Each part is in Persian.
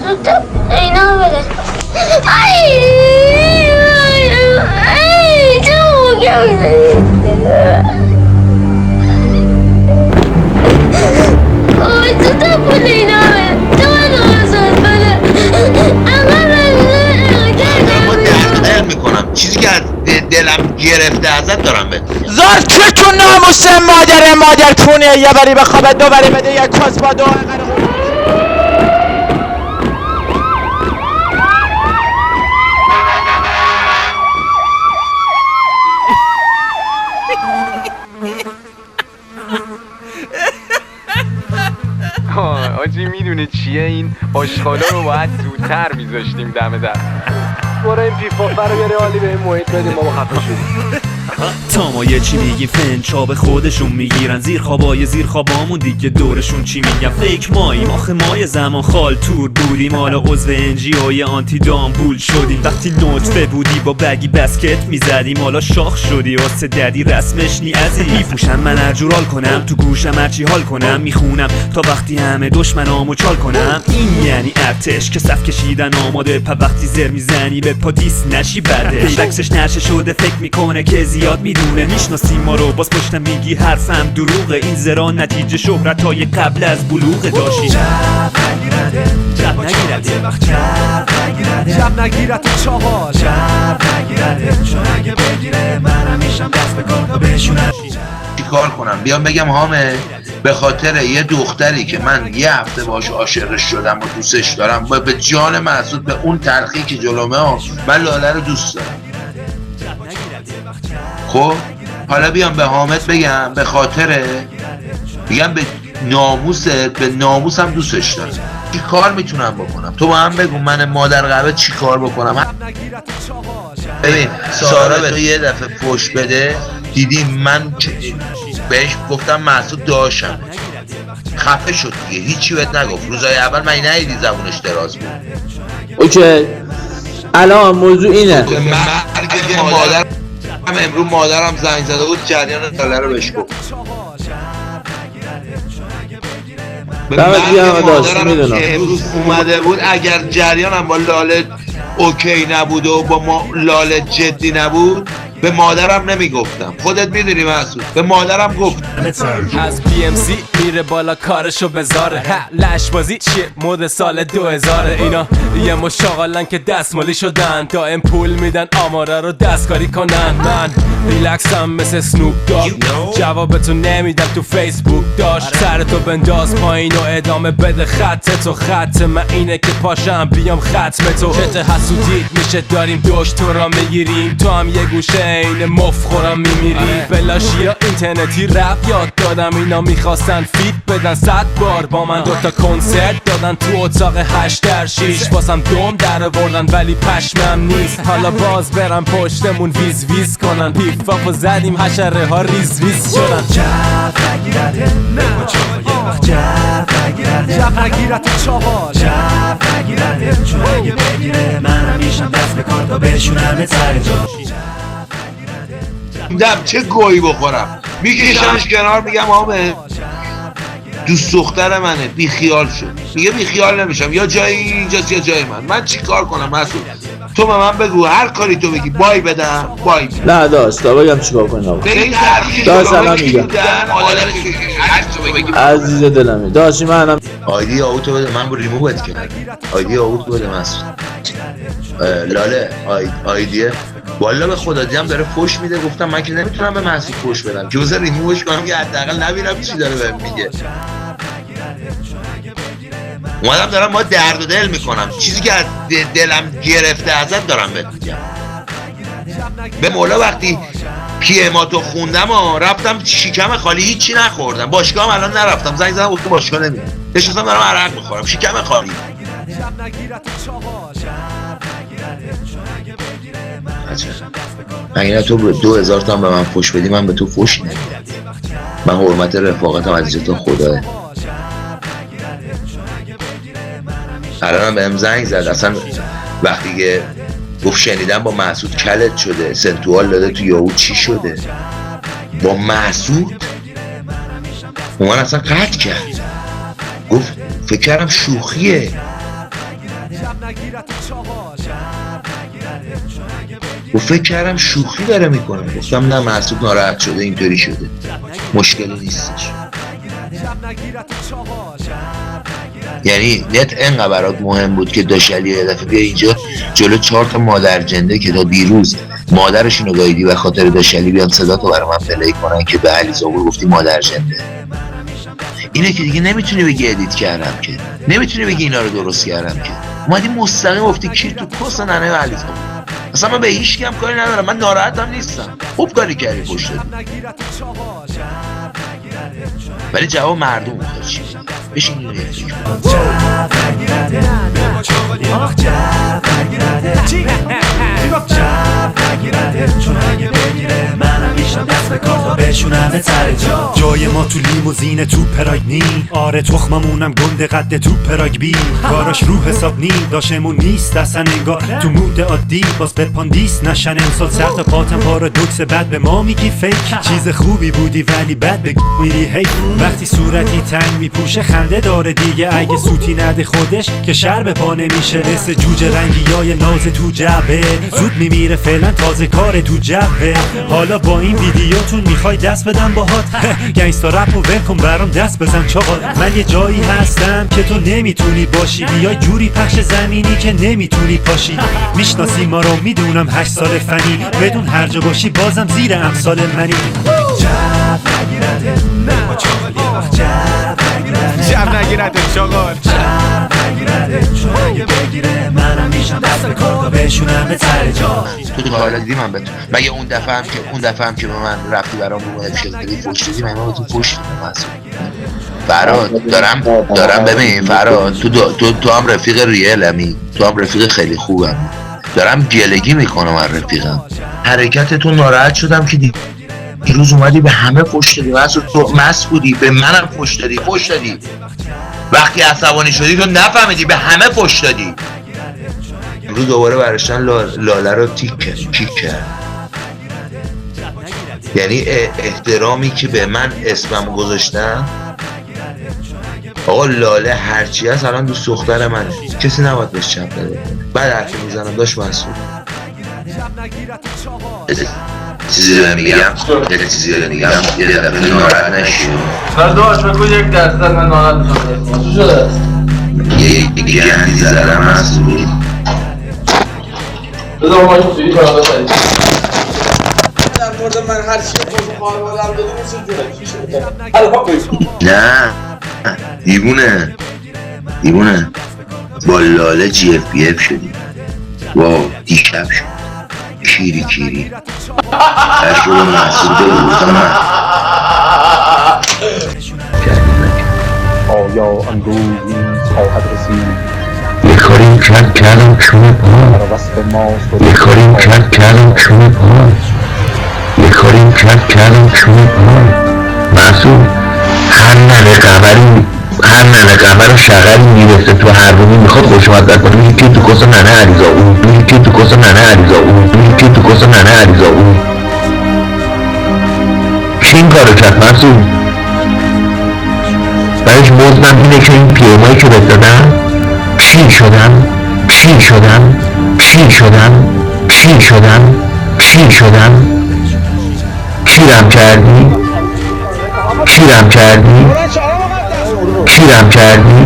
زودتر اینا بده. چه زودتر پول اینا بده. تو نازد بده. با درد میکنم چیزی که از دلم گرفته ازت دارم بهت میگم. زار چتون ناموس مادر کونه یه بری بخوابه دو بری بده یک کاس با دو آجی میدونه چیه این آشغالا رو باید زودتر میذاشتیم دم در. برو این پیفافه رو بیاره حالی به این محیط بدیم ما خفه شدیم. تا ما یه چی میگیم فنچاب خودشون میگیرن زیر خوابامون دیگه دورشون چی میگن فیک ماییم آخه ما زمان خال تور بودیم حالا عضو انجیوی آنتی دامبول شدیم وقتی نطفه بودی با بگی بسکت میزدیم حالا شاخ شدی واسه ددی رسمش نی ازی میفوشم من هرجورال کنم تو گوشم هرچی حال کنم میخونم تا وقتی همه دشمنامو چال کنم این یعنی ارتش که صف کشیدن آماده پا وقتی زر میزنی به پا دیس نشی بعدش عکسش نشه شده فکر میکنه که زیاد میدونه میشناسی ما رو باز پشتم میگی حرفم دروغه این زرا نتیجه شهرتای قبل از بلوغ داشتی جب نگیرد تو چهار چون اگه بگیره منم میشم دست به کار تا بشونم چیکار کنم بیام بگم حامد به خاطر یه دختری که من یه هفته باش عاشقش شدم و دوستش دارم و به جان محسود به اون تلخی که جلومه من لاله رو دوست دارم خب حالا بیام به حامد بگم به خاطر بگم به ناموست به ناموسم دوستش دارم چی کار میتونم بکنم تو با هم بگو من مادر قهوه چی کار بکنم ببین سارا به تو یه دفعه فوش بده دیدی من بهش گفتم محسود داشتم خفه شد دیگه هیچی بهت نگفت روزای اول من ندیدی زبونش دراز بود اوکی الان موضوع اینه مرگ مادر امروز مادرم زنگ زده بود جریان لاله رو بهش گفت مادرم که امروز اومده بود اگر جریانم با لاله اوکی نبود و با ما لاله جدی نبود به مادرم نمیگفتم خودت میدونی محسود به مادرم گفت از BMC میره بالا کارشو بذاره لش بازی چیه مود سال 2000 اینا یه مشاغلن که دستمالی شدن دائم پول میدن آماره رو دستکاری کنن من ریلکسم مثل سنوپ داگ جوابتو نمیدم تو فیسبوک داشت سرتو بنداز پایین و ادامه بده خط من اینه که پاشم بیام ختم تو چت حسودیت میشه داریم دوش تو را میگیریم تو هم یه گوشه این مف خورم میمیری بلاشی یا اینترنتی رپ یاد دادم اینا میخواستن فیت بدن 100 بار با من دوتا کنسرت دادن تو اتاق 8/6 واسم دوم در آوردن ولی پشمم نیست حالا باز برم پشتمون ویز ویز کنن پیفاپو زدیم حشره ها ریز شدن جب نگیرده جب نگیرد تو چهار جب نگیرده چون اگه بگیره منم میشم دست به کار تا بشونم سر جا دم چه گویی بخورم میکشمش کنار میگم حامد دوست دختر منه بی خیال شد میگه بی خیال نمیشم یا جایی اینجاست یا جای من چی کار کنم مسعود تو به من بگو هر کاری تو بگی بای بدم بای بدم. نه داشت بگم چیکار کنم آقا داشت الان میگم عزیز دلمی داشتی منم آیدی آوتو بده من با ریمووت کنم آیدی آوتو بده مسعود لاله آیدیه والا به خدا دیدم داره فوش میده گفتم من که نمیتونم به محسود فوش بدم که بذار ریمووش کنم که حداقل نبینم چی داره بهم میگه اومدم دارم ما درد و دل میکنم چیزی که از دلم گرفته ازت دارم بهت میگم به مولا وقتی پیماتو خوندم و رفتم شکم خالی هیچی نخوردم باشگاه الان نرفتم زنگ زدم گفتم باشگاه نمیرم نشستم دارم عرق میخورم شکم خالی اگه تو 2000 تا به من فوش بدی من به تو فوش نمیدم من حرمت رفاقتم عزیز تو خداه الانم بهم زنگ زد اصلا وقتی که گفت شنیدم با محسود کلت شده سنتوال داده تو یاهو چی شده با محسود اومد اصلا قطع کرد گفت فکر کردم شوخیه و فکر کردم شوخی داره میکنه. گفتم نه مسعود ناراحت شده اینطوری شده، مشکلی نیستش. یعنی نت انقدر برات مهم بود که داشلی یه دفعه بیا اینجا جلو 4 تا مادر جنده که تا دیروز مادرشونو گاییدی و خاطر داشلی بیان صدا تو برای من پلی کنن که به علیزاور گفتی مادر جنده. اینه که دیگه نمیتونی بگی ادیت کردم، که نمیتونی بگی اینا رو درست کردم، که اومدی مستقیم گفتی کی تو کس ننه علیزاور. اصلا من به هیچ کی هم کاری ندارم، من ناراحتم نیستم. خوب کاری کردی پشت دادی، ولی جواب مردم میخواد چی بگه. بشین اینو یه فکر جای ما تو لیموزین تو پراگ نی، آره تخممونم گنده قد تو پراگ بی، کاراش رو حساب نی داشمون نیست اصلا انگار تو مود عادی باز به پاندیس نشن امسال سر تا پاتم پارادوکس بعد به ما میگی فیک، چیز خوبی بودی ولی بعد به میری هی، وقتی صورتی تنگ میپوشه خنده داره دیگه، اگه سوتی نده خودش که شر به پا نمیشه، مثل جوجه رنگیای ناز تو جبه زود میمیره فعلا تازه کار تو جبه، حالا با این ویدیوتون میخوای دست بدم باهات، گنگستا رپ و ولکن برام دست بزن چاقا، من یه جایی هستم که تو نمیتونی باشی، بیای جوری پخش زمینی که نمیتونی پاشی، میشناسی ما رو میدونم 8 سال فنی، بدون هر جا باشی بازم زیر امثال منی، جب نگیرده چاقال، منم میشم دست کارتا بشونم به سر جا. تو حالا دیدی من بهت مگه اون دفعه هم که به من رفتی برام رو افشار دادی فوش دادی، من بهتون فوش دادم مسعود. فراد دارم ببین فراد تو هم رفیق ریلمی، تو هم رفیق خیلی خوبم، دارم گلگی میکنم من رفیقم. حرکتتون ناراحت شدم که دیروز اومدی به همه فوش دادی مسعود، تو مسعودی به منم فوش دادی. وقتی عصبانی شدی تو نفهمیدی به همه فوش دادی. امروز دوباره برشتن لاله رو کیک کرد. یعنی احترامی که به من اسمم گذاشتن، آقا لاله هرچی هست الان دوست دختر منه، کسی نباید بهش چپ بده. بعد حرفی میزنم داشت مسعود چیزی رو میگم یه دفعه ناراحت نشی. داشت بگو 1% من ناراحت میشم. چی شده؟ یکی گندی زدم مسعود. بذار ما این سویی فردا سریع در مورد من هر چی رو خانواده‌ام دادی میشه جونه. نه دیوونه با لاله جی اف بی اف شدی. واو دیشب شد کیری اشو رو محصول بگو من آیا امروز خواهد رسید یه کاریم کردم چونه پا، بر وصف ما یه کاریم کردم چونه پا، یه کاریم کردم چونه پا. محصول هر ننه قمر و شغلی میرسه تو هر رومی میخواد خوشمزد کنه، میگه که تو کس ننه علیزاور، میگه که تو کس ننه علیزاور. کی این کارو کرد مسعود؟ برش مزدم اینه که این پیامایی که بهت دادم پیر شدم. کیرم کردی؟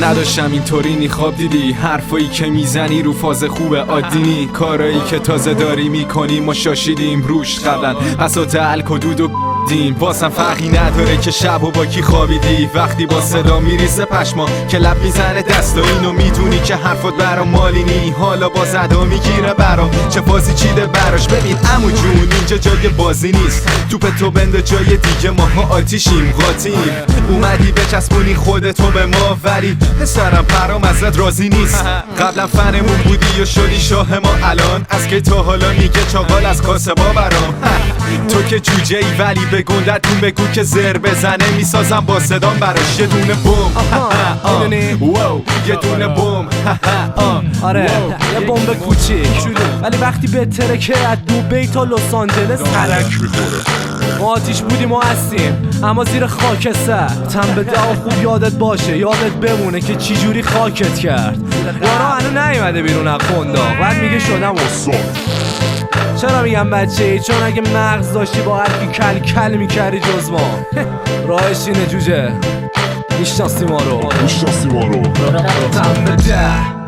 نداشتم اینطوری نی خواب دیدی حرفایی که میزنی رو فاز خوب عادی نی، کارایی که تازه داری میکنی ما شاشیدیم روش قبلا بساط الکدود و دیم، واسم فرقی نداره که شب و با کی خوابیدی، وقتی با صدا میریزه پشما که لب میزنه دست و اینو میدونی که حرفات برام مالی نی، حالا با زدا میگیره برام چه فازی چیده براش. ببین عمو جون اینجا جای بازی نیست، توپ تو بنده جای دیگه، ماها آتیشیم قاطیم، اومدی بچسبونی خودتو به ما ولی پسرم پرام ازت راضی نیست. قبلا فنمون بودی و شدی شاه ما الان، از که تا حالا میگه چاقال از کاسبا برام. تو که جوجه ای ولی به گندتون بگو که زر بزنه میسازم با صدام براش یه دونه بوم واو یه دونه بوم آره یه بمب کوچیک ولی وقتی به ترکه از دوبی تا لس آنجلس ترک میخوره. ما آتیش بودیم و هستیم اما زیر خاکستر. تن به دعا خوب یادت باشه، یادت بمونه که چی جوری خاکت کرد. یارا هنو نیومده بیرون از قنداق بعد میگه شدم استاد. چرا میگم بچه ای؟ چون اگه مغز داشتی با هر کی کل کل میکردی جز ما. راهش اینه جوجه، میشناسی ما رو. تن به ده